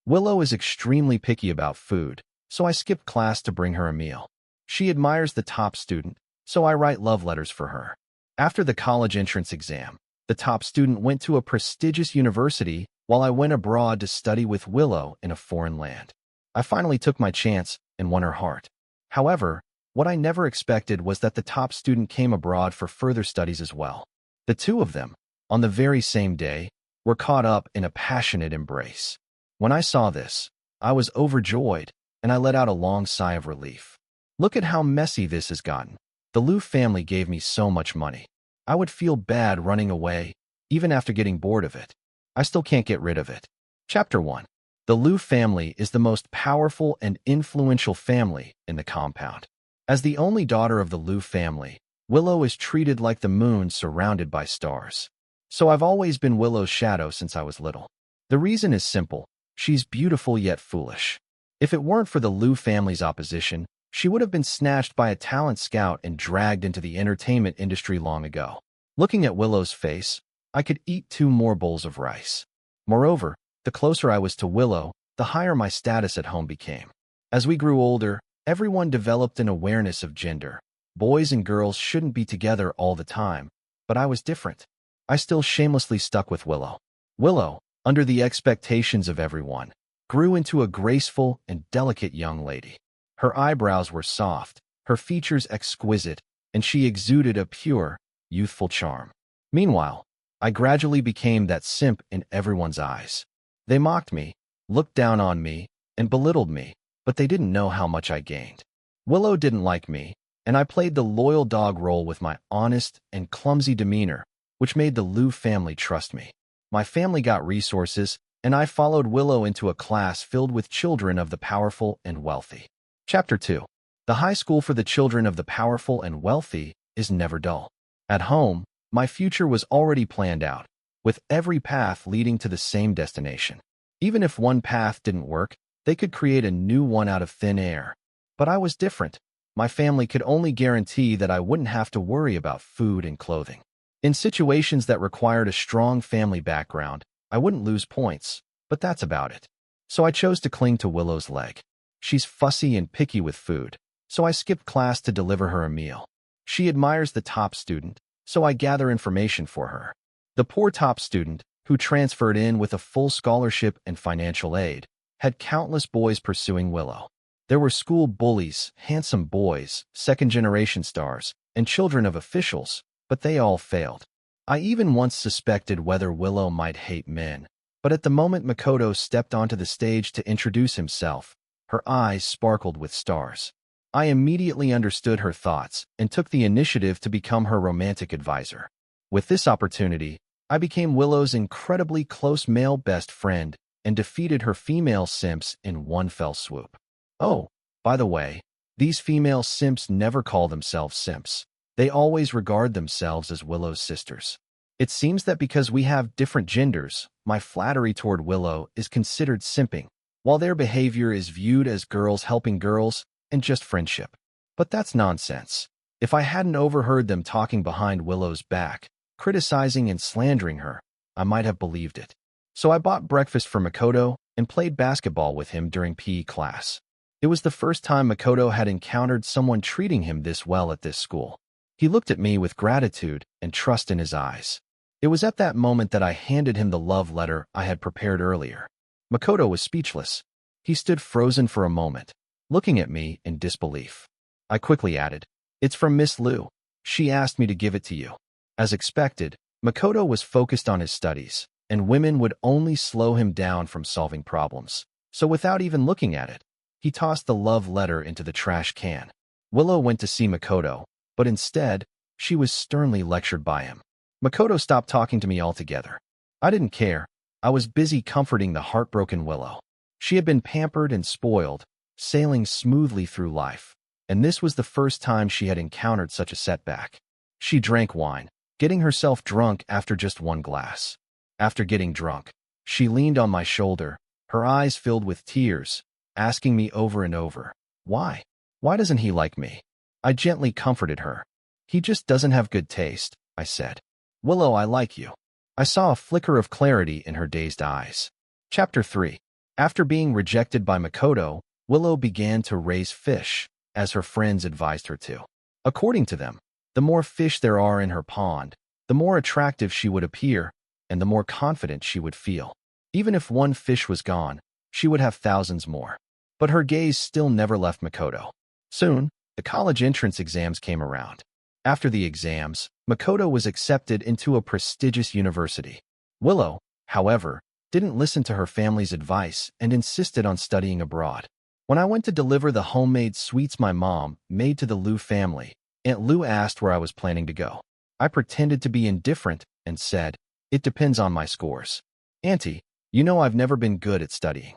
Willow is extremely picky about food, so I skip class to bring her a meal. She admires the top student, so I write love letters for her. After the college entrance exam, the top student went to a prestigious university while I went abroad to study with Willow in a foreign land. I finally took my chance and won her heart. However, what I never expected was that the top student came abroad for further studies as well. The two of them, on the very same day, were caught up in a passionate embrace. When I saw this, I was overjoyed, and I let out a long sigh of relief. Look at how messy this has gotten. The Liu family gave me so much money. I would feel bad running away, even after getting bored of it. I still can't get rid of it. Chapter 1. The Liu family is the most powerful and influential family in the compound. As the only daughter of the Liu family, Willow is treated like the moon surrounded by stars. So I've always been Willow's shadow since I was little. The reason is simple. She's beautiful yet foolish. If it weren't for the Liu family's opposition, she would have been snatched by a talent scout and dragged into the entertainment industry long ago. Looking at Willow's face, I could eat 2 more bowls of rice. Moreover, the closer I was to Willow, the higher my status at home became. As we grew older, everyone developed an awareness of gender. Boys and girls shouldn't be together all the time, but I was different. I still shamelessly stuck with Willow. Willow, under the expectations of everyone, grew into a graceful and delicate young lady. Her eyebrows were soft, her features exquisite, and she exuded a pure, youthful charm. Meanwhile, I gradually became that simp in everyone's eyes. They mocked me, looked down on me, and belittled me, but they didn't know how much I gained. Willow didn't like me, and I played the loyal dog role with my honest and clumsy demeanor, which made the Liu family trust me. My family got resources, and I followed Willow into a class filled with children of the powerful and wealthy. Chapter 2. The high school for the children of the powerful and wealthy is never dull. At home, my future was already planned out, with every path leading to the same destination. Even if one path didn't work, they could create a new one out of thin air. But I was different. My family could only guarantee that I wouldn't have to worry about food and clothing. In situations that required a strong family background, I wouldn't lose points, but that's about it. So I chose to cling to Willow's leg. She's fussy and picky with food, so I skipped class to deliver her a meal. She admires the top student, so I gather information for her. The poor top student, who transferred in with a full scholarship and financial aid, had countless boys pursuing Willow. There were school bullies, handsome boys, second-generation stars, and children of officials, but they all failed. I even once suspected whether Willow might hate men, but at the moment Makoto stepped onto the stage to introduce himself, her eyes sparkled with stars. I immediately understood her thoughts and took the initiative to become her romantic advisor. With this opportunity, I became Willow's incredibly close male best friend and defeated her female simps in one fell swoop. Oh, by the way, these female simps never call themselves simps. They always regard themselves as Willow's sisters. It seems that because we have different genders, my flattery toward Willow is considered simping, while their behavior is viewed as girls helping girls and just friendship. But that's nonsense. If I hadn't overheard them talking behind Willow's back, criticizing and slandering her, I might have believed it. So I bought breakfast for Makoto and played basketball with him during PE class. It was the first time Makoto had encountered someone treating him this well at this school. He looked at me with gratitude and trust in his eyes. It was at that moment that I handed him the love letter I had prepared earlier. Makoto was speechless. He stood frozen for a moment, looking at me in disbelief. I quickly added, "It's from Miss Liu. She asked me to give it to you." As expected, Makoto was focused on his studies, and women would only slow him down from solving problems. So without even looking at it, he tossed the love letter into the trash can. Willow went to see Makoto, but instead, she was sternly lectured by him. Makoto stopped talking to me altogether. I didn't care. I was busy comforting the heartbroken Willow. She had been pampered and spoiled, sailing smoothly through life, and this was the first time she had encountered such a setback. She drank wine, getting herself drunk after just one glass. After getting drunk, she leaned on my shoulder, her eyes filled with tears, asking me over and over, "Why? Why doesn't he like me?" I gently comforted her. "He just doesn't have good taste," I said. "Willow, I like you." I saw a flicker of clarity in her dazed eyes. Chapter 3. After being rejected by Makoto, Willow began to raise fish, as her friends advised her to. According to them, the more fish there are in her pond, the more attractive she would appear, and the more confident she would feel. Even if one fish was gone, she would have thousands more. But her gaze still never left Makoto. Soon, the college entrance exams came around. After the exams, Makoto was accepted into a prestigious university. Willow, however, didn't listen to her family's advice and insisted on studying abroad. When I went to deliver the homemade sweets my mom made to the Liu family, Aunt Liu asked where I was planning to go. I pretended to be indifferent and said, "It depends on my scores. Auntie, you know I've never been good at studying.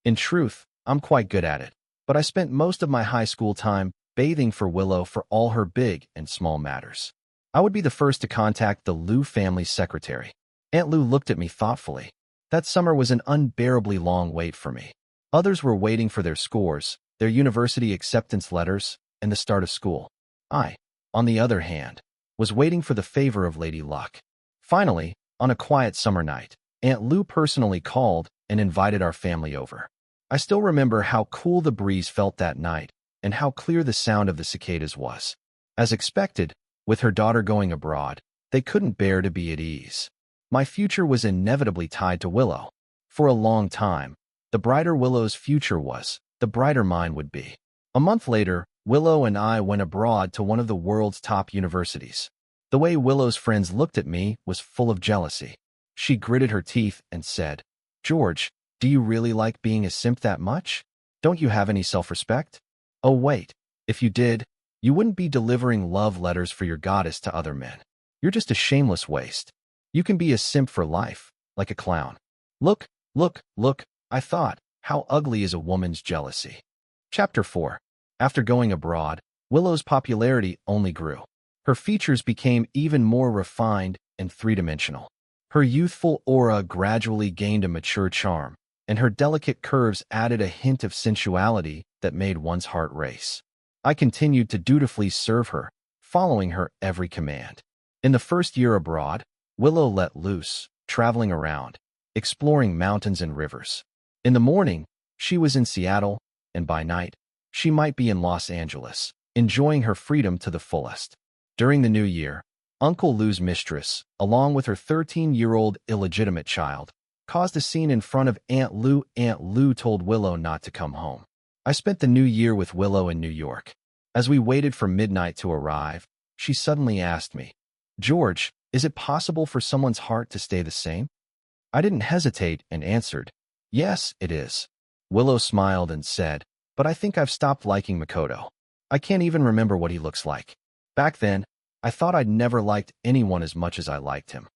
In truth, I'm quite good at it, but I spent most of my high school time bathing for Willow for all her big and small matters. I would be the first to contact the Liu family's secretary." Aunt Liu looked at me thoughtfully. That summer was an unbearably long wait for me. Others were waiting for their scores, their university acceptance letters, and the start of school. I, on the other hand, was waiting for the favor of Lady Luck. Finally, on a quiet summer night, Aunt Liu personally called and invited our family over. I still remember how cool the breeze felt that night and how clear the sound of the cicadas was. As expected, with her daughter going abroad, they couldn't bear to be at ease. My future was inevitably tied to Willow. For a long time, the brighter Willow's future was, the brighter mine would be. A month later, Willow and I went abroad to one of the world's top universities. The way Willow's friends looked at me was full of jealousy. She gritted her teeth and said, "George, do you really like being a simp that much? Don't you have any self-respect? Oh wait, if you did, you wouldn't be delivering love letters for your goddess to other men. You're just a shameless waste. You can be a simp for life, like a clown." Look, I thought, how ugly is a woman's jealousy. Chapter 4. After going abroad, Willow's popularity only grew. Her features became even more refined and three-dimensional. Her youthful aura gradually gained a mature charm, and her delicate curves added a hint of sensuality that made one's heart race. I continued to dutifully serve her, following her every command. In the first year abroad, Willow let loose, traveling around, exploring mountains and rivers. In the morning, she was in Seattle, and by night, she might be in Los Angeles, enjoying her freedom to the fullest. During the new year, Uncle Lou's mistress, along with her 13-year-old illegitimate child, caused a scene in front of Aunt Liu. Aunt Liu told Willow not to come home. I spent the new year with Willow in New York. As we waited for midnight to arrive, she suddenly asked me, "George, is it possible for someone's heart to stay the same?" I didn't hesitate and answered, "Yes, it is." Willow smiled and said, "But I think I've stopped liking Makoto. I can't even remember what he looks like. Back then, I thought I'd never liked anyone as much as I liked him."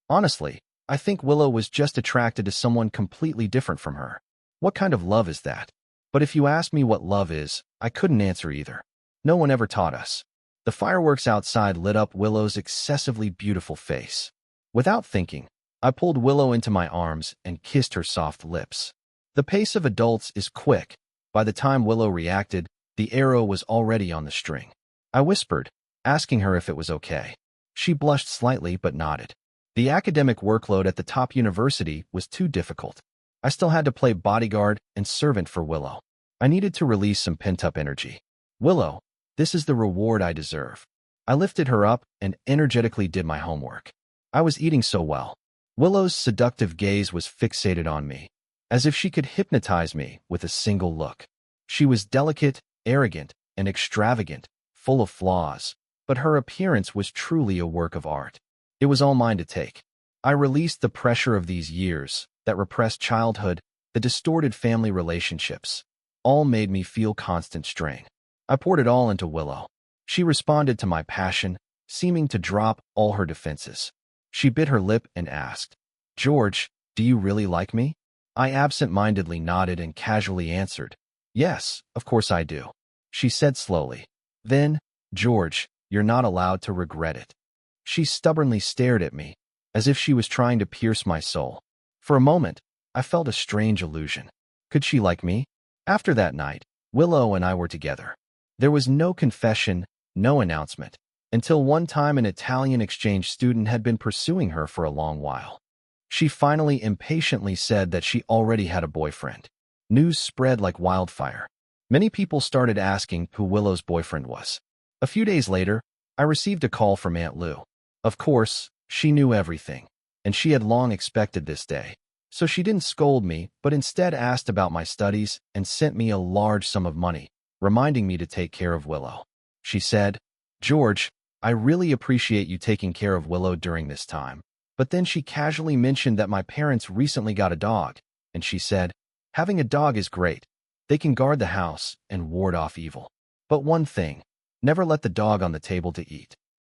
Honestly, I think Willow was just attracted to someone completely different from her. What kind of love is that? But if you ask me what love is, I couldn't answer either. No one ever taught us. The fireworks outside lit up Willow's excessively beautiful face. Without thinking, I pulled Willow into my arms and kissed her soft lips. The pace of adults is quick. By the time Willow reacted, the arrow was already on the string. I whispered, asking her if it was okay. She blushed slightly but nodded. The academic workload at the top university was too difficult. I still had to play bodyguard and servant for Willow. I needed to release some pent-up energy. "Willow, this is the reward I deserve." I lifted her up and energetically did my homework. I was eating so well. Willow's seductive gaze was fixated on me, as if she could hypnotize me with a single look. She was delicate, arrogant, and extravagant, full of flaws, but her appearance was truly a work of art. It was all mine to take. I released the pressure of these years, that repressed childhood, the distorted family relationships. All made me feel constant strain. I poured it all into Willow. She responded to my passion, seeming to drop all her defenses. She bit her lip and asked, "George, do you really like me?" I absent-mindedly nodded and casually answered, "Yes, of course I do." She said slowly, "Then, George, you're not allowed to regret it." She stubbornly stared at me, as if she was trying to pierce my soul. For a moment, I felt a strange illusion. Could she like me? After that night, Willow and I were together. There was no confession, no announcement, until one time an Italian exchange student had been pursuing her for a long while. She finally impatiently said that she already had a boyfriend. News spread like wildfire. Many people started asking who Willow's boyfriend was. A few days later, I received a call from Aunt Lou. Of course, she knew everything, and she had long expected this day. So she didn't scold me, but instead asked about my studies and sent me a large sum of money, reminding me to take care of Willow. She said, "George, I really appreciate you taking care of Willow during this time." But then she casually mentioned that my parents recently got a dog, and she said, "Having a dog is great. They can guard the house and ward off evil. But one thing, never let the dog on the table to eat."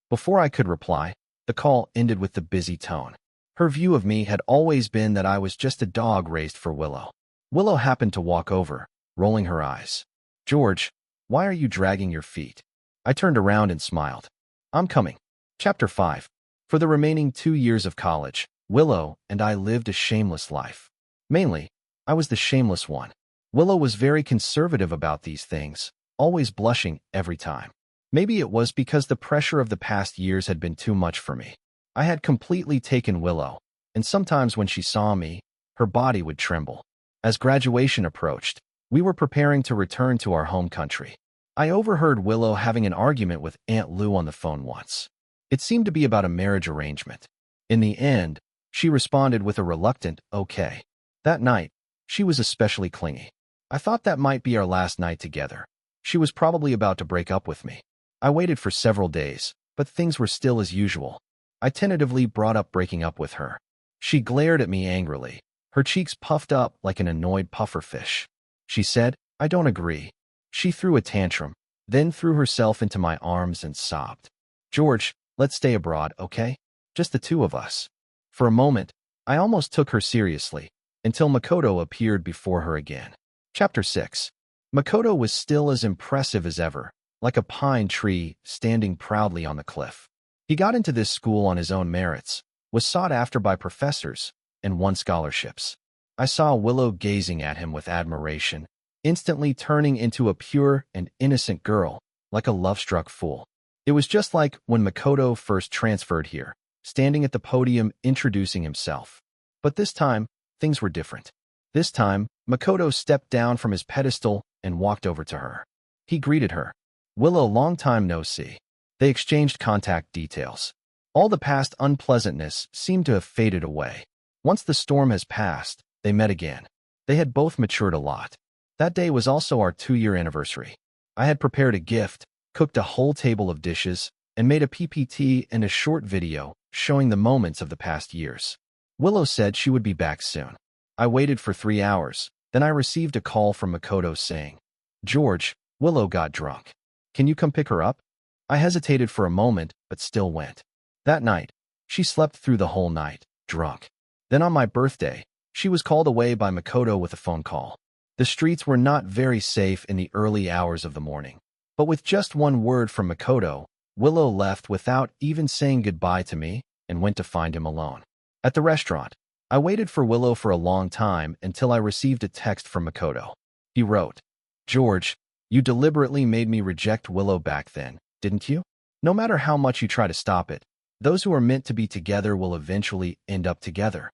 Before I could reply, the call ended with the busy tone. Her view of me had always been that I was just a dog raised for Willow. Willow happened to walk over, rolling her eyes. "George, why are you dragging your feet?" I turned around and smiled. "I'm coming." Chapter 5. For the remaining 2 years of college, Willow and I lived a shameless life. Mainly, I was the shameless one. Willow was very conservative about these things, always blushing every time. Maybe it was because the pressure of the past years had been too much for me. I had completely taken Willow, and sometimes when she saw me, her body would tremble. As graduation approached, we were preparing to return to our home country. I overheard Willow having an argument with Aunt Lou on the phone once. It seemed to be about a marriage arrangement. In the end, she responded with a reluctant, "Okay." That night, she was especially clingy. I thought that might be our last night together. She was probably about to break up with me. I waited for several days, but things were still as usual. I tentatively brought up breaking up with her. She glared at me angrily, her cheeks puffed up like an annoyed pufferfish. She said, "I don't agree." She threw a tantrum, then threw herself into my arms and sobbed. "George, let's stay abroad, okay? Just the two of us." For a moment, I almost took her seriously, until Makoto appeared before her again. Chapter 6. Makoto was still as impressive as ever, like a pine tree standing proudly on the cliff. He got into this school on his own merits, was sought after by professors, and won scholarships. I saw Willow gazing at him with admiration, instantly turning into a pure and innocent girl, like a love-struck fool. It was just like when Makoto first transferred here, standing at the podium introducing himself. But this time, things were different. This time, Makoto stepped down from his pedestal and walked over to her. He greeted her. "Willow, long time no see." They exchanged contact details. All the past unpleasantness seemed to have faded away. Once the storm has passed, they met again. They had both matured a lot. That day was also our 2-year anniversary. I had prepared a gift, cooked a whole table of dishes, and made a PPT and a short video showing the moments of the past years. Willow said she would be back soon. I waited for 3 hours, then I received a call from Makoto saying, "George, Willow got drunk. Can you come pick her up?" I hesitated for a moment, but still went. That night, she slept through the whole night, drunk. Then on my birthday, she was called away by Makoto with a phone call. The streets were not very safe in the early hours of the morning. But with just one word from Makoto, Willow left without even saying goodbye to me and went to find him alone. At the restaurant, I waited for Willow for a long time until I received a text from Makoto. He wrote, "George, you deliberately made me reject Willow back then, didn't you? No matter how much you try to stop it, those who are meant to be together will eventually end up together."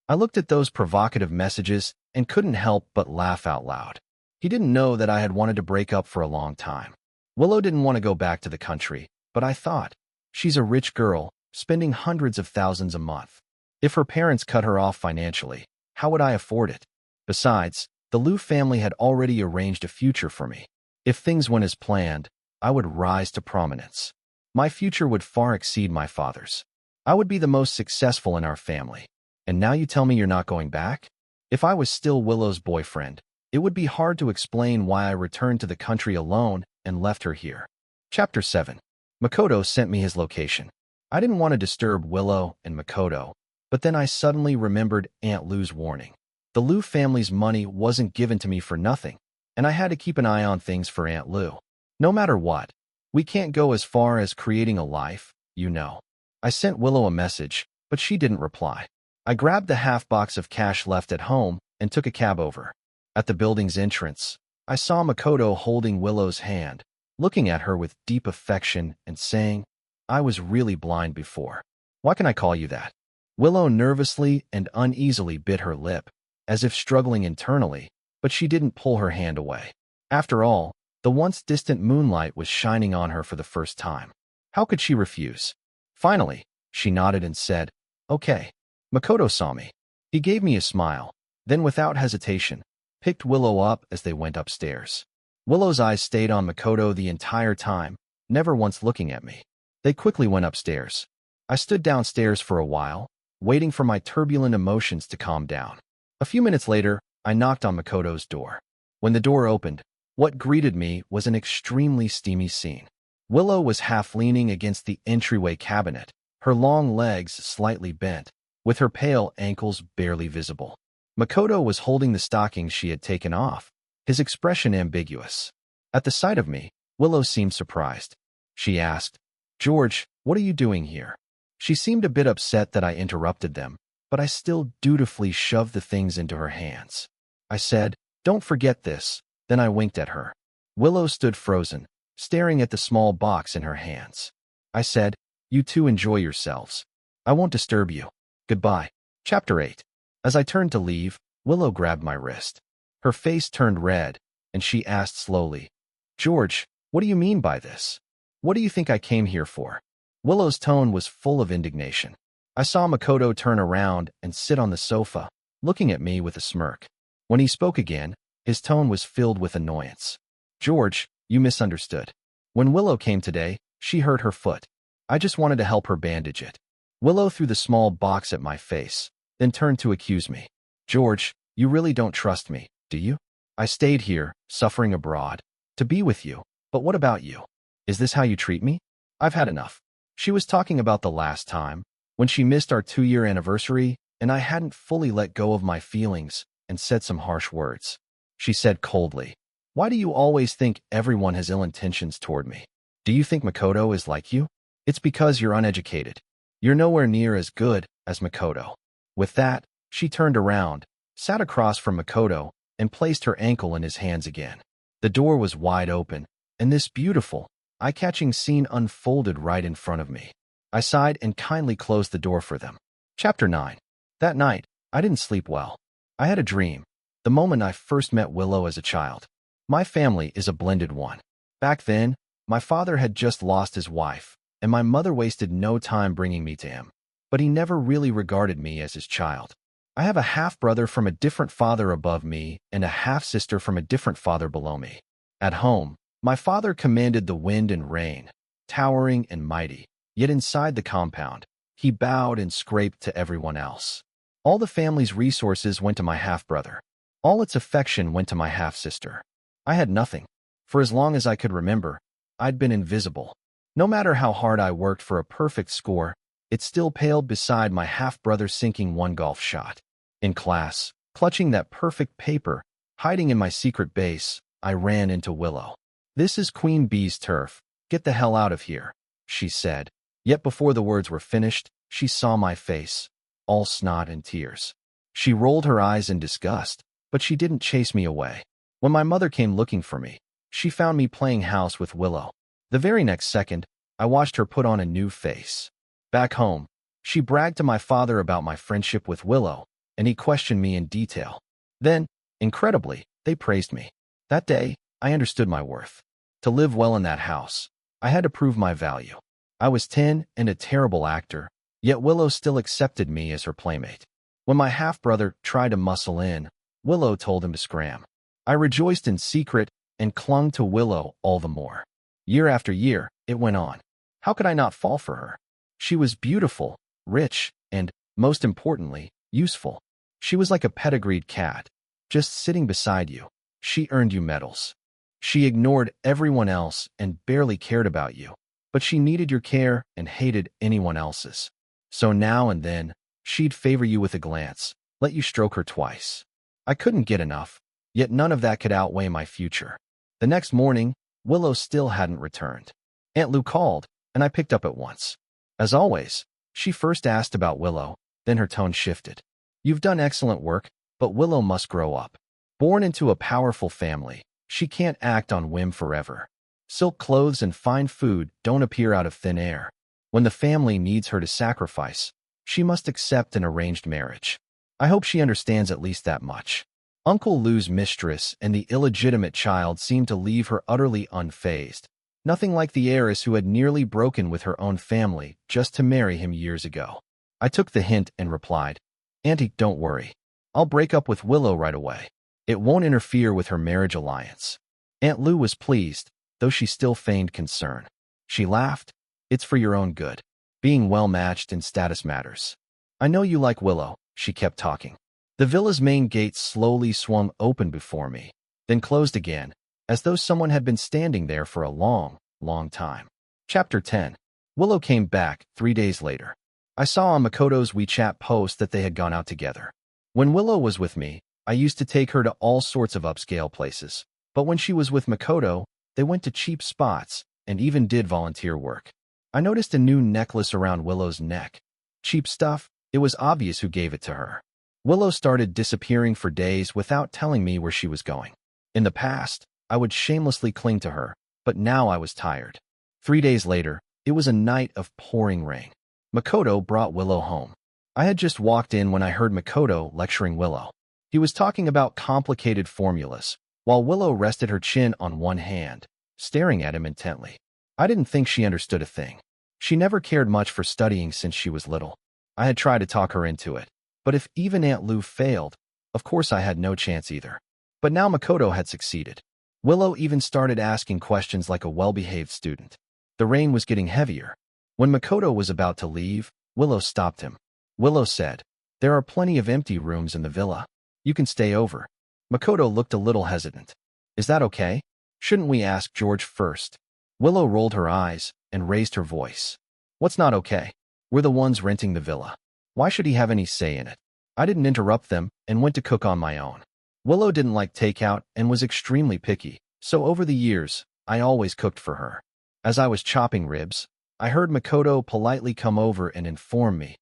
I looked at those provocative messages and couldn't help but laugh out loud. He didn't know that I had wanted to break up for a long time. Willow didn't want to go back to the country, but I thought, she's a rich girl, spending hundreds of thousands a month. If her parents cut her off financially, how would I afford it? Besides, the Liu family had already arranged a future for me. If things went as planned, I would rise to prominence. My future would far exceed my father's. I would be the most successful in our family. And now you tell me you're not going back? If I was still Willow's boyfriend, it would be hard to explain why I returned to the country alone and left her here. Chapter 7. Makoto sent me his location. I didn't want to disturb Willow and Makoto, but then I suddenly remembered Aunt Lou's warning. The Liu family's money wasn't given to me for nothing, and I had to keep an eye on things for Aunt Lou. No matter what, we can't go as far as creating a life, you know. I sent Willow a message, but she didn't reply. I grabbed the half box of cash left at home and took a cab over. At the building's entrance, I saw Makoto holding Willow's hand, looking at her with deep affection and saying, "I was really blind before. Why can I call you that?" Willow nervously and uneasily bit her lip, as if struggling internally, but she didn't pull her hand away. After all, the once distant moonlight was shining on her for the first time. How could she refuse? Finally, she nodded and said, "Okay." Makoto saw me. He gave me a smile, then without hesitation, picked Willow up as they went upstairs. Willow's eyes stayed on Makoto the entire time, never once looking at me. They quickly went upstairs. I stood downstairs for a while, waiting for my turbulent emotions to calm down. A few minutes later, I knocked on Makoto's door. When the door opened, what greeted me was an extremely steamy scene. Willow was half leaning against the entryway cabinet, her long legs slightly bent, with her pale ankles barely visible. Makoto was holding the stockings she had taken off, his expression ambiguous. At the sight of me, Willow seemed surprised. She asked, "George, what are you doing here?" She seemed a bit upset that I interrupted them, but I still dutifully shoved the things into her hands. I said, "Don't forget this," then I winked at her. Willow stood frozen, staring at the small box in her hands. I said, "You two enjoy yourselves. I won't disturb you. Goodbye." Chapter 8. As I turned to leave, Willow grabbed my wrist. Her face turned red, and she asked slowly, "George, what do you mean by this? What do you think I came here for?" Willow's tone was full of indignation. I saw Makoto turn around and sit on the sofa, looking at me with a smirk. When he spoke again, his tone was filled with annoyance. "George, you misunderstood. When Willow came today, she hurt her foot. I just wanted to help her bandage it." Willow threw the small box at my face, then turned to accuse me. "George, you really don't trust me, do you? I stayed here, suffering abroad, to be with you, but what about you? Is this how you treat me? I've had enough." She was talking about the last time, when she missed our 2-year anniversary, and I hadn't fully let go of my feelings and said some harsh words. She said coldly, "Why do you always think everyone has ill intentions toward me? Do you think Makoto is like you? It's because you're uneducated. You're nowhere near as good as Makoto." With that, she turned around, sat across from Makoto, and placed her ankle in his hands again. The door was wide open, and this beautiful, eye-catching scene unfolded right in front of me. I sighed and kindly closed the door for them. Chapter 9. That night, I didn't sleep well. I had a dream, the moment I first met Willow as a child. My family is a blended one. Back then, my father had just lost his wife, and my mother wasted no time bringing me to him. But he never really regarded me as his child. I have a half-brother from a different father above me and a half-sister from a different father below me. At home, my father commanded the wind and rain, towering and mighty, yet inside the compound, he bowed and scraped to everyone else. All the family's resources went to my half-brother. All its affection went to my half-sister. I had nothing. For as long as I could remember, I'd been invisible. No matter how hard I worked for a perfect score, it still paled beside my half-brother sinking one golf shot. In class, clutching that perfect paper, hiding in my secret base, I ran into Willow. "This is Queen Bee's turf. Get the hell out of here," she said. Yet before the words were finished, she saw my face, all snot and tears. She rolled her eyes in disgust, but she didn't chase me away. When my mother came looking for me, she found me playing house with Willow. The very next second, I watched her put on a new face. Back home, she bragged to my father about my friendship with Willow, and he questioned me in detail. Then, incredibly, they praised me. That day, I understood my worth. To live well in that house, I had to prove my value. I was 10 and a terrible actor, yet Willow still accepted me as her playmate. When my half-brother tried to muscle in, Willow told him to scram. I rejoiced in secret and clung to Willow all the more. Year after year, it went on. How could I not fall for her? She was beautiful, rich, and, most importantly, useful. She was like a pedigreed cat, just sitting beside you. She earned you medals. She ignored everyone else and barely cared about you, but she needed your care and hated anyone else's. So now and then, she'd favor you with a glance, let you stroke her twice. I couldn't get enough, yet none of that could outweigh my future. The next morning, Willow still hadn't returned. Aunt Lou called, and I picked up at once. As always, she first asked about Willow, then her tone shifted. "You've done excellent work, but Willow must grow up. Born into a powerful family, she can't act on whim forever. Silk clothes and fine food don't appear out of thin air. When the family needs her to sacrifice, she must accept an arranged marriage. I hope she understands at least that much." Uncle Lou's mistress and the illegitimate child seemed to leave her utterly unfazed. Nothing like the heiress who had nearly broken with her own family just to marry him years ago. I took the hint and replied, "Auntie, don't worry. I'll break up with Willow right away. It won't interfere with her marriage alliance." Aunt Lou was pleased, though she still feigned concern. She laughed. "It's for your own good. Being well-matched in status matters. I know you like Willow," she kept talking. The villa's main gate slowly swung open before me, then closed again, as though someone had been standing there for a long, long time. Chapter 10. Willow came back 3 days later. I saw on Makoto's WeChat post that they had gone out together. When Willow was with me, I used to take her to all sorts of upscale places, but when she was with Makoto, they went to cheap spots and even did volunteer work. I noticed a new necklace around Willow's neck. Cheap stuff? It was obvious who gave it to her. Willow started disappearing for days without telling me where she was going. In the past, I would shamelessly cling to her, but now I was tired. 3 days later, it was a night of pouring rain. Makoto brought Willow home. I had just walked in when I heard Makoto lecturing Willow. He was talking about complicated formulas, while Willow rested her chin on one hand, staring at him intently. I didn't think she understood a thing. She never cared much for studying since she was little. I had tried to talk her into it, but if even Aunt Lou failed, of course I had no chance either. But now Makoto had succeeded. Willow even started asking questions like a well-behaved student. The rain was getting heavier. When Makoto was about to leave, Willow stopped him. Willow said, "There are plenty of empty rooms in the villa. You can stay over." Makoto looked a little hesitant. "Is that okay? Shouldn't we ask George first?" Willow rolled her eyes and raised her voice. "What's not okay? We're the ones renting the villa. Why should he have any say in it?" I didn't interrupt them and went to cook on my own. Willow didn't like takeout and was extremely picky, so over the years, I always cooked for her. As I was chopping ribs, I heard Makoto politely come over and inform me,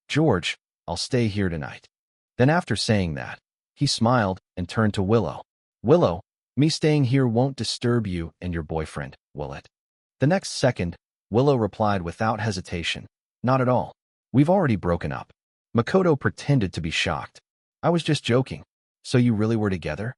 "George, I'll stay here tonight." Then after saying that, he smiled and turned to Willow. "Willow, me staying here won't disturb you and your boyfriend, will it?" The next second, Willow replied without hesitation, "Not at all. We've already broken up." Makoto pretended to be shocked. "I was just joking. So you really were together?"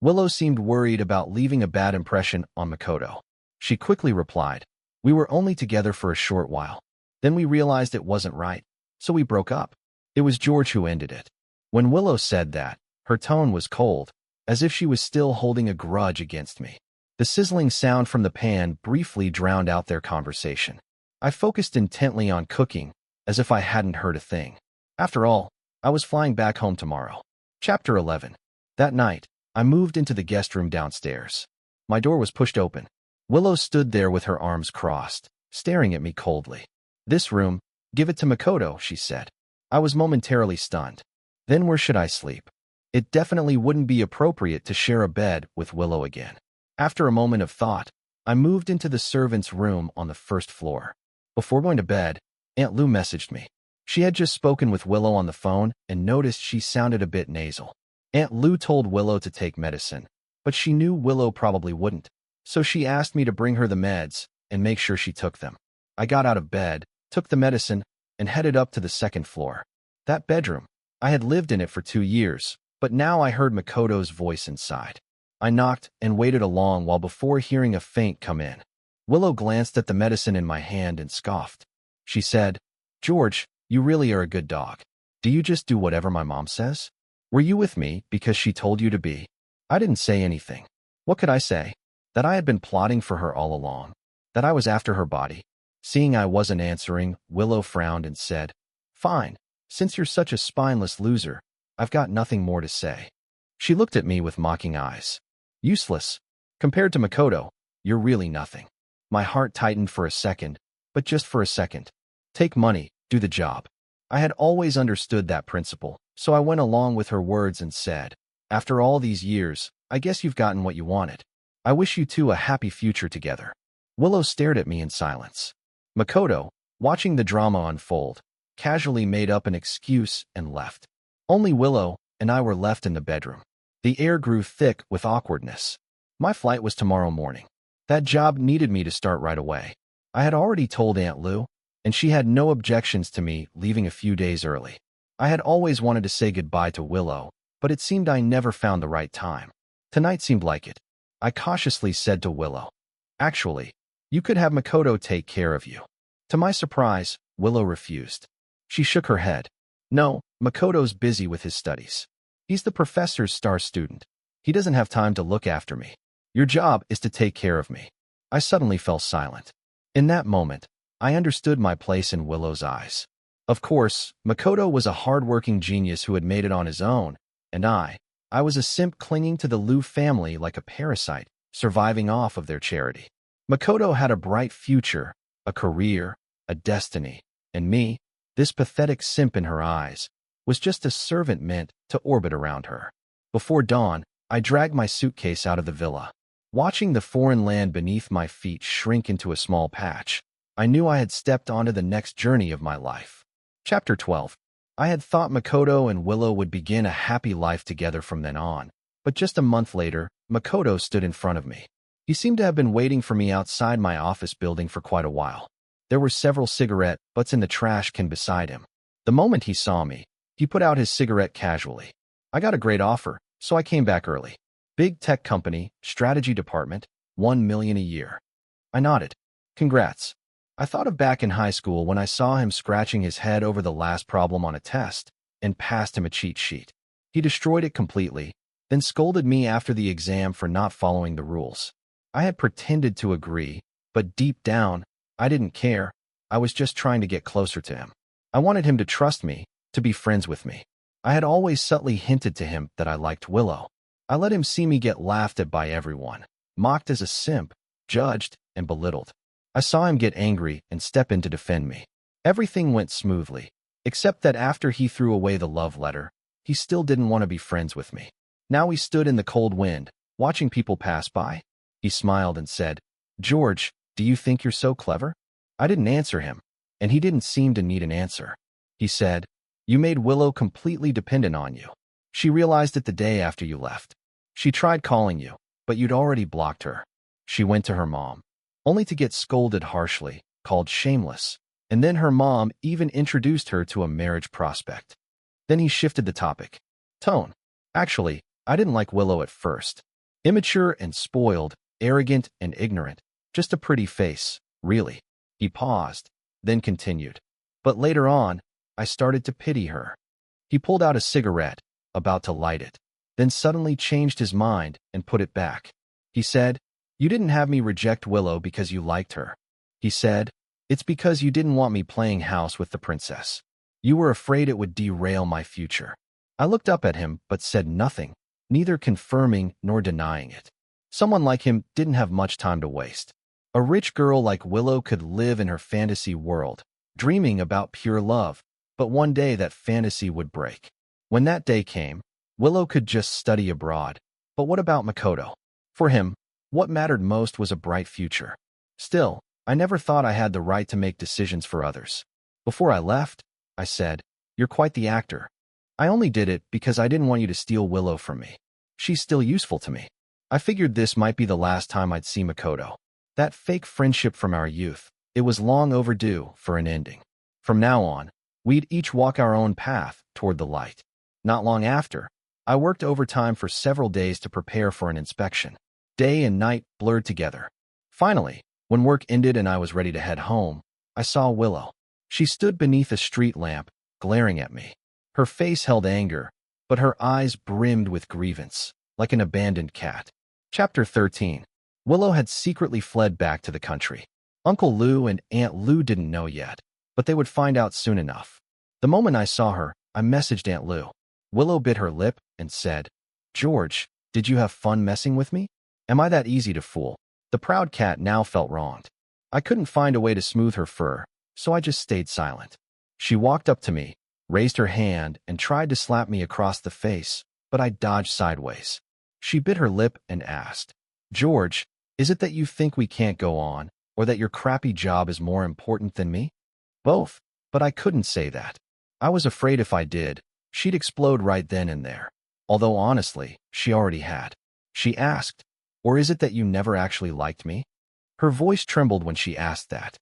Willow seemed worried about leaving a bad impression on Makoto. She quickly replied, "We were only together for a short while. Then we realized it wasn't right, so we broke up. It was George who ended it." When Willow said that, her tone was cold, as if she was still holding a grudge against me. The sizzling sound from the pan briefly drowned out their conversation. I focused intently on cooking, as if I hadn't heard a thing. After all, I was flying back home tomorrow. Chapter 11. That night, I moved into the guest room downstairs. My door was pushed open. Willow stood there with her arms crossed, staring at me coldly. "This room, give it to Makoto," she said. I was momentarily stunned. Then where should I sleep? It definitely wouldn't be appropriate to share a bed with Willow again. After a moment of thought, I moved into the servants' room on the first floor. Before going to bed, Aunt Lou messaged me. She had just spoken with Willow on the phone and noticed she sounded a bit nasal. Aunt Lou told Willow to take medicine, but she knew Willow probably wouldn't, so she asked me to bring her the meds and make sure she took them. I got out of bed, took the medicine, and headed up to the second floor. That bedroom. I had lived in it for 2 years, but now I heard Makoto's voice inside. I knocked and waited a long while before hearing a faint come in. Willow glanced at the medicine in my hand and scoffed. She said, "George, you really are a good dog. Do you just do whatever my mom says? Were you with me because she told you to be?" I didn't say anything. What could I say? That I had been plotting for her all along? That I was after her body? Seeing I wasn't answering, Willow frowned and said, "Fine. Since you're such a spineless loser, I've got nothing more to say." She looked at me with mocking eyes. "Useless. Compared to Makoto, you're really nothing." My heart tightened for a second, but just for a second. Take money, do the job. I had always understood that principle, so I went along with her words and said, "After all these years, I guess you've gotten what you wanted. I wish you two a happy future together." Willow stared at me in silence. Makoto, watching the drama unfold, casually made up an excuse and left. Only Willow and I were left in the bedroom. The air grew thick with awkwardness. My flight was tomorrow morning. That job needed me to start right away. I had already told Aunt Lou, and she had no objections to me leaving a few days early. I had always wanted to say goodbye to Willow, but it seemed I never found the right time. Tonight seemed like it. I cautiously said to Willow. Actually, you could have Makoto take care of you. To my surprise, Willow refused. She shook her head. No, Makoto's busy with his studies. He's the professor's star student. He doesn't have time to look after me. Your job is to take care of me. I suddenly fell silent. In that moment, I understood my place in Willow's eyes. Of course, Makoto was a hard-working genius who had made it on his own, and I was a simp clinging to the Liu family like a parasite, surviving off of their charity. Makoto had a bright future, a career, a destiny, and me, this pathetic simp in her eyes, was just a servant meant to orbit around her. Before dawn, I dragged my suitcase out of the villa. Watching the foreign land beneath my feet shrink into a small patch, I knew I had stepped onto the next journey of my life. Chapter 12. I had thought Makoto and Willow would begin a happy life together from then on, but just a month later, Makoto stood in front of me. He seemed to have been waiting for me outside my office building for quite a while. There were several cigarette butts in the trash can beside him. The moment he saw me, he put out his cigarette casually. I got a great offer, so I came back early. Big tech company, strategy department, $1 million a year. I nodded. Congrats. I thought of back in high school when I saw him scratching his head over the last problem on a test and passed him a cheat sheet. He destroyed it completely, then scolded me after the exam for not following the rules. I had pretended to agree, but deep down, I didn't care. I was just trying to get closer to him. I wanted him to trust me, to be friends with me. I had always subtly hinted to him that I liked Willow. I let him see me get laughed at by everyone, mocked as a simp, judged, and belittled. I saw him get angry and step in to defend me. Everything went smoothly, except that after he threw away the love letter, he still didn't want to be friends with me. Now we stood in the cold wind, watching people pass by. He smiled and said, "George, do you think you're so clever?" I didn't answer him, and he didn't seem to need an answer. He said, "You made Willow completely dependent on you. She realized it the day after you left. She tried calling you, but you'd already blocked her. She went to her mom, only to get scolded harshly, called shameless, and then her mom even introduced her to a marriage prospect." Then he shifted the topic. Tone. Actually, I didn't like Willow at first. Immature and spoiled, arrogant and ignorant. Just a pretty face, really. He paused, then continued. But later on, I started to pity her. He pulled out a cigarette, about to light it, then suddenly changed his mind and put it back. He said, "You didn't have me reject Willow because you liked her." He said, "It's because you didn't want me playing house with the princess. You were afraid it would derail my future." I looked up at him but said nothing, neither confirming nor denying it. Someone like him didn't have much time to waste. A rich girl like Willow could live in her fantasy world, dreaming about pure love, but one day that fantasy would break. When that day came, Willow could just study abroad. But what about Makoto? For him, what mattered most was a bright future. Still, I never thought I had the right to make decisions for others. Before I left, I said, "You're quite the actor. I only did it because I didn't want you to steal Willow from me. She's still useful to me." I figured this might be the last time I'd see Makoto. That fake friendship from our youth, it was long overdue for an ending. From now on, we'd each walk our own path toward the light. Not long after, I worked overtime for several days to prepare for an inspection. Day and night blurred together. Finally, when work ended and I was ready to head home, I saw Willow. She stood beneath a street lamp, glaring at me. Her face held anger, but her eyes brimmed with grievance, like an abandoned cat. Chapter 13. Willow had secretly fled back to the country. Uncle Lou and Aunt Lou didn't know yet, but they would find out soon enough. The moment I saw her, I messaged Aunt Lou. Willow bit her lip and said, "George, did you have fun messing with me? Am I that easy to fool?" The proud cat now felt wronged. I couldn't find a way to smooth her fur, so I just stayed silent. She walked up to me, raised her hand, and tried to slap me across the face, but I dodged sideways. She bit her lip and asked, "George, is it that you think we can't go on, or that your crappy job is more important than me?" Both, but I couldn't say that. I was afraid if I did, she'd explode right then and there. Although honestly, she already had. She asked, "Or is it that you never actually liked me?" Her voice trembled when she asked that.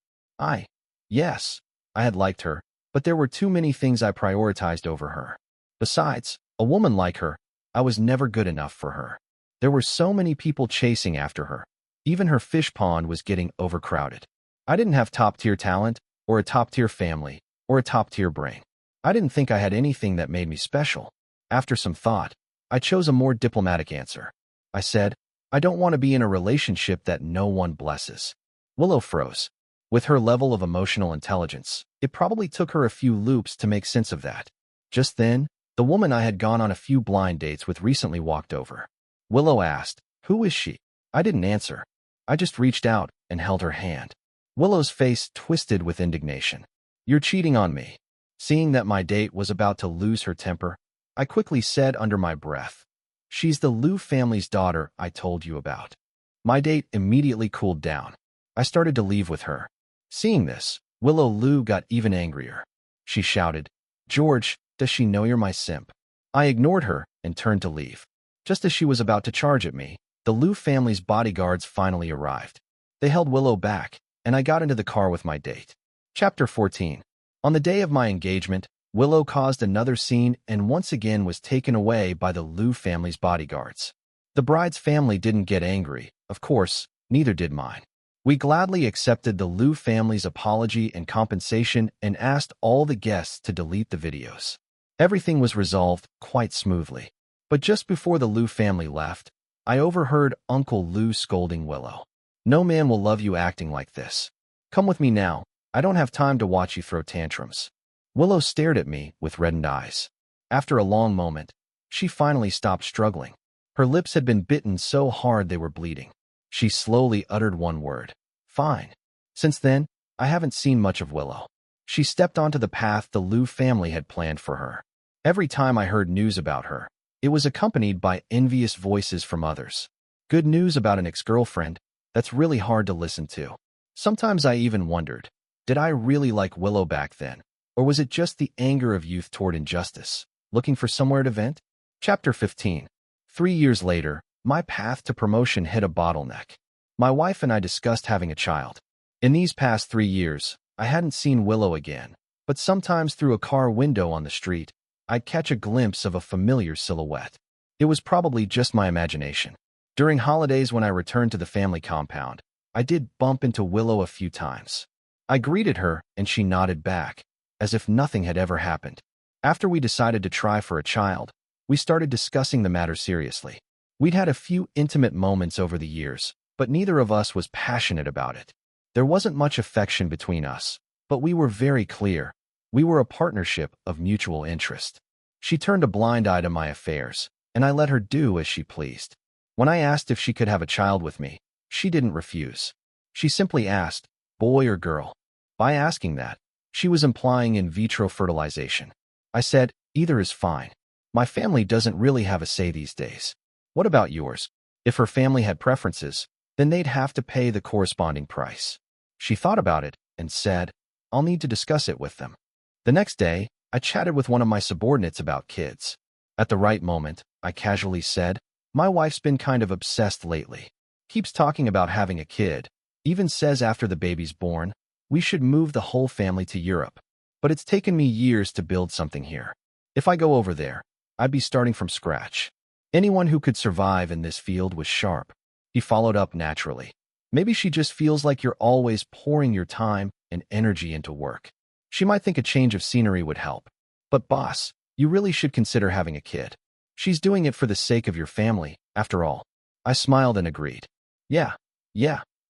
Yes, I had liked her, but there were too many things I prioritized over her. Besides, a woman like her, I was never good enough for her. There were so many people chasing after her. Even her fish pond was getting overcrowded. I didn't have top-tier talent, or a top-tier family, or a top-tier brain. I didn't think I had anything that made me special. After some thought, I chose a more diplomatic answer. I said, I don't want to be in a relationship that no one blesses. Willow froze. With her level of emotional intelligence, it probably took her a few loops to make sense of that. Just then, the woman I had gone on a few blind dates with recently walked over. Willow asked, "Who is she?" I didn't answer. I just reached out and held her hand. Willow's face twisted with indignation. "You're cheating on me." Seeing that my date was about to lose her temper, I quickly said under my breath, "She's the Liu family's daughter I told you about." My date immediately cooled down. I started to leave with her. Seeing this, Willow Liu got even angrier. She shouted, "George, does she know you're my simp?" I ignored her and turned to leave. Just as she was about to charge at me, the Liu family's bodyguards finally arrived. They held Willow back, and I got into the car with my date. Chapter 14. On the day of my engagement, Willow caused another scene and once again was taken away by the Liu family's bodyguards. The bride's family didn't get angry, of course, neither did mine. We gladly accepted the Liu family's apology and compensation and asked all the guests to delete the videos. Everything was resolved quite smoothly. But just before the Liu family left, I overheard Uncle Liu scolding Willow. "No man will love you acting like this. Come with me now. I don't have time to watch you throw tantrums." Willow stared at me with reddened eyes. After a long moment, she finally stopped struggling. Her lips had been bitten so hard they were bleeding. She slowly uttered one word, "Fine." Since then, I haven't seen much of Willow. She stepped onto the path the Liu family had planned for her. Every time I heard news about her, it was accompanied by envious voices from others. Good news about an ex-girlfriend, that's really hard to listen to. Sometimes I even wondered, did I really like Willow back then? Or was it just the anger of youth toward injustice, looking for somewhere to vent? Chapter 15. 3 years later, my path to promotion hit a bottleneck. My wife and I discussed having a child. In these past 3 years, I hadn't seen Willow again, but sometimes through a car window on the street, I'd catch a glimpse of a familiar silhouette. It was probably just my imagination. During holidays when I returned to the family compound, I did bump into Willow a few times. I greeted her and she nodded back, as if nothing had ever happened. After we decided to try for a child, we started discussing the matter seriously. We'd had a few intimate moments over the years, but neither of us was passionate about it. There wasn't much affection between us, but we were very clear. We were a partnership of mutual interest. She turned a blind eye to my affairs, and I let her do as she pleased. When I asked if she could have a child with me, she didn't refuse. She simply asked, boy or girl. By asking that, she was implying in vitro fertilization. I said, either is fine. My family doesn't really have a say these days. What about yours? If her family had preferences, then they'd have to pay the corresponding price. She thought about it and said, I'll need to discuss it with them. The next day, I chatted with one of my subordinates about kids. At the right moment, I casually said, my wife's been kind of obsessed lately. Keeps talking about having a kid. Even says after the baby's born, we should move the whole family to Europe. But it's taken me years to build something here. If I go over there, I'd be starting from scratch. Anyone who could survive in this field was Sharp. He followed up naturally. Maybe she just feels like you're always pouring your time and energy into work. She might think a change of scenery would help. But boss, you really should consider having a kid. She's doing it for the sake of your family, after all. I smiled and agreed. Yeah,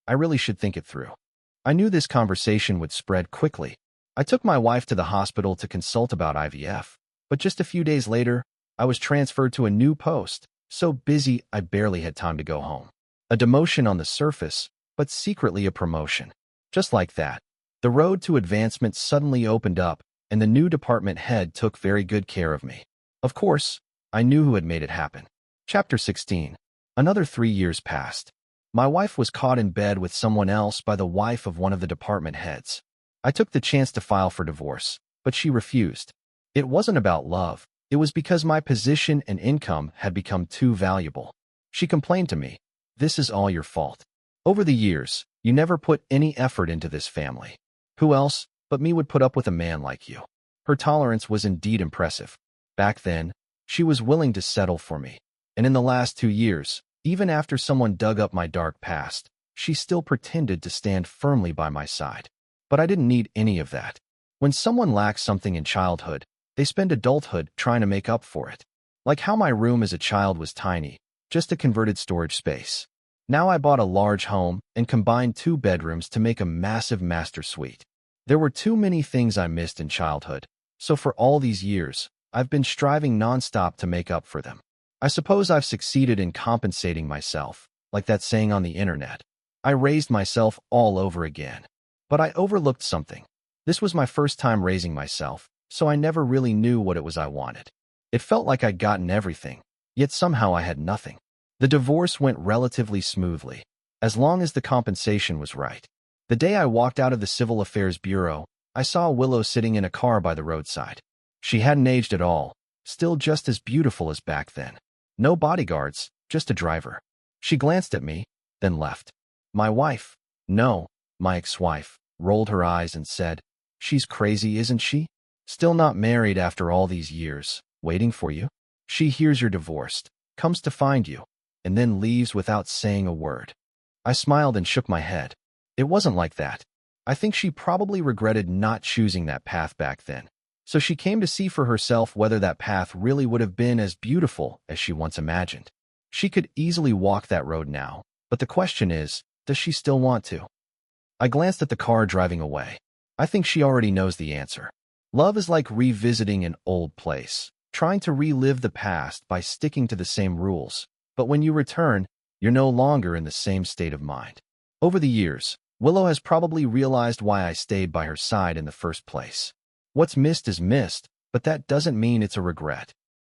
I really should think it through. I knew this conversation would spread quickly. I took my wife to the hospital to consult about IVF, but just a few days later, I was transferred to a new post, so busy I barely had time to go home. A demotion on the surface, but secretly a promotion. Just like that, the road to advancement suddenly opened up, and the new department head took very good care of me. Of course, I knew who had made it happen. Chapter 16. Another 3 years passed. My wife was caught in bed with someone else by the wife of one of the department heads. I took the chance to file for divorce, but she refused. It wasn't about love. It was because my position and income had become too valuable. She complained to me, this is all your fault. Over the years, you never put any effort into this family. Who else but me would put up with a man like you? Her tolerance was indeed impressive. Back then, She was willing to settle for me. And in the last 2 years, even after someone dug up my dark past, she still pretended to stand firmly by my side. But I didn't need any of that. When someone lacks something in childhood, they spend adulthood trying to make up for it. Like how my room as a child was tiny, just a converted storage space. Now I bought a large home and combined 2 bedrooms to make a massive master suite. There were too many things I missed in childhood, so for all these years, I've been striving nonstop to make up for them. I suppose I've succeeded in compensating myself, like that saying on the internet. I raised myself all over again. But I overlooked something. This was my first time raising myself, so I never really knew what it was I wanted. It felt like I'd gotten everything, yet somehow I had nothing. The divorce went relatively smoothly, as long as the compensation was right. The day I walked out of the Civil Affairs Bureau, I saw Willow sitting in a car by the roadside. She hadn't aged at all, still just as beautiful as back then. No bodyguards, just a driver. She glanced at me, then left. My wife, no, my ex-wife, rolled her eyes and said, "She's crazy, isn't she? Still not married after all these years, waiting for you? She hears you're divorced, comes to find you, and then leaves without saying a word." I smiled and shook my head. It wasn't like that. I think she probably regretted not choosing that path back then. So she came to see for herself whether that path really would have been as beautiful as she once imagined. She could easily walk that road now, but the question is, does she still want to? I glanced at the car driving away. I think she already knows the answer. Love is like revisiting an old place, trying to relive the past by sticking to the same rules. But when you return, you're no longer in the same state of mind. Over the years, Willow has probably realized why I stayed by her side in the first place. What's missed is missed, but that doesn't mean it's a regret.